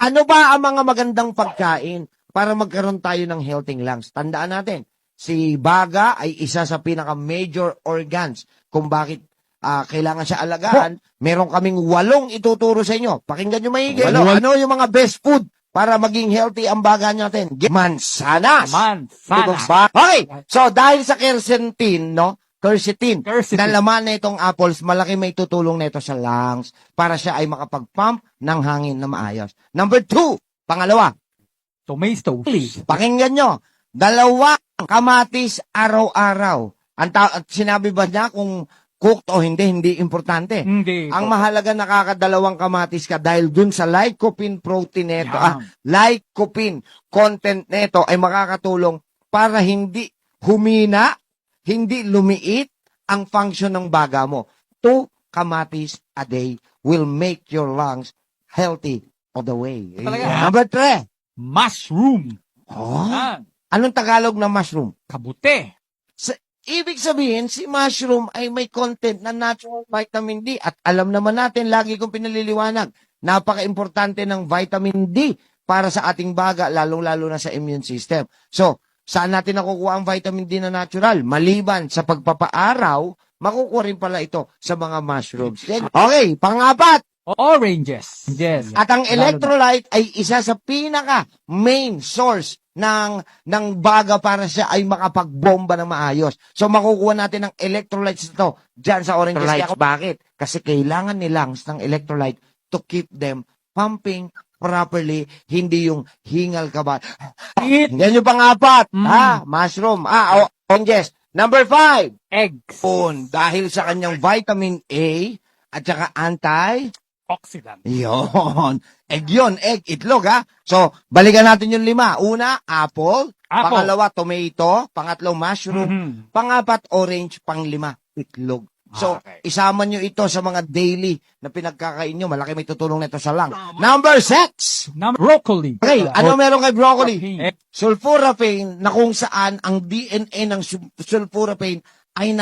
Ano ba ang mga magandang pagkain para magkaroon tayo ng healthy lungs? Tandaan natin, si baga ay isa sa pinaka-major organs kung bakit kailangan siya alagaan. Meron kaming 8 ituturo sa inyo. Pakinggan nyo maigi. Ano yung mga best food para maging healthy ang baga natin? Mansanas. Okay, so dahil sa quercetin, no? Quercetin. Na laman na itong apples, malaki may tutulong na ito sa lungs para siya ay makapag-pump ng hangin na maayos. Number 2, pangalawa. Tomato. Pakinggan nyo, 2 kamatis araw-araw. Sinabi ba niya kung cooked o hindi importante. Hindi. Ang mahalaga nakaka2 kamatis ka dahil dun sa lycopene protein neto, lycopene content neto ay makakatulong para hindi humina, hindi lumiit ang function ng baga mo. 2 kamatis a day will make your lungs healthy all the way. Number 3. Mushroom. Anong Tagalog ng mushroom? Kabute. Ibig sabihin, si mushroom ay may content na natural vitamin D. At alam naman natin, lagi kong pinaliliwanag, napaka-importante ng vitamin D para sa ating baga, lalong-lalo na sa immune system. So, saan natin nakukuha ang vitamin D na natural? Maliban sa pagpapaaraw, makukuha rin pala ito sa mga mushrooms. Okay, pang-4. Oranges. Yes. At ang electrolyte ay isa sa pinaka main source ng baga para siya ay makapagbomba ng maayos. So makukuha natin ang electrolytes ito dyan sa oranges. Bakit? Kasi kailangan ni lungs ng electrolyte to keep them pumping properly, hindi yung hingal ka ba. Yan yung pang-4. Mushroom. Oranges. Number 5. Eggs. Dahil sa kanyang vitamin A at saka Oxidant. Yon. Egg, itlog, ha? So, balikan natin yung 5. Una, apple. Pangalawa, tomato. Pangatlo, mushroom. Pang-4, orange. Pang-5, itlog. So, isama nyo ito sa mga daily na pinagkakain nyo. Malaki may tutulong nito sa lung. Number 6. Broccoli. Okay, ano meron kay broccoli? Sulforaphane, na kung saan ang DNA ng sulforaphane ay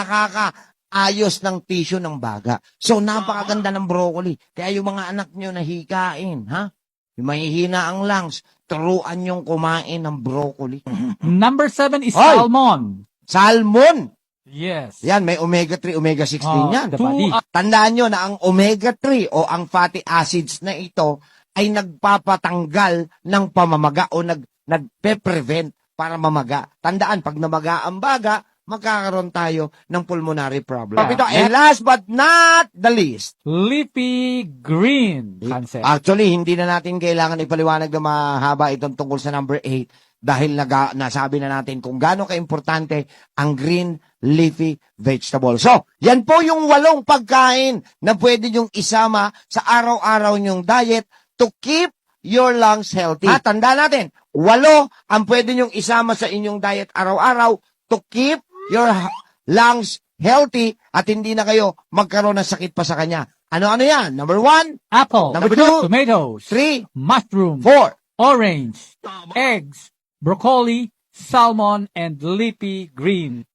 ayos ng tissue ng baga. So, napakaganda ng broccoli. Kaya yung mga anak nyo na hikain, ha? Yung mahihina ang lungs, turuan yung kumain ng broccoli. Number 7 is salmon. Salmon! Yes. Yan, may omega-3, omega-6 din yan. Tandaan nyo na ang omega-3 o ang fatty acids na ito ay nagpapatanggal ng pamamaga o nagpe-prevent para mamaga. Tandaan, pag namaga ang baga, magkakaroon tayo ng pulmonary problem. And last but not the least, leafy green. Actually, hindi na natin kailangan ipaliwanag na mahaba itong tungkol sa number 8 dahil nasabi na natin kung gaano kaimportante ang green leafy vegetable. So, yan po yung 8 pagkain na pwede nyong isama sa araw-araw nyong diet to keep your lungs healthy. Tandaan natin, 8 ang pwede nyong isama sa inyong diet araw-araw to keep your lungs healthy at hindi na kayo magkaroon ng sakit pa sa kanya. Ano yan? Number 1, apple. Number 2, tomatoes. 3, mushroom. 4, orange. Eggs. Broccoli. Salmon and leafy green.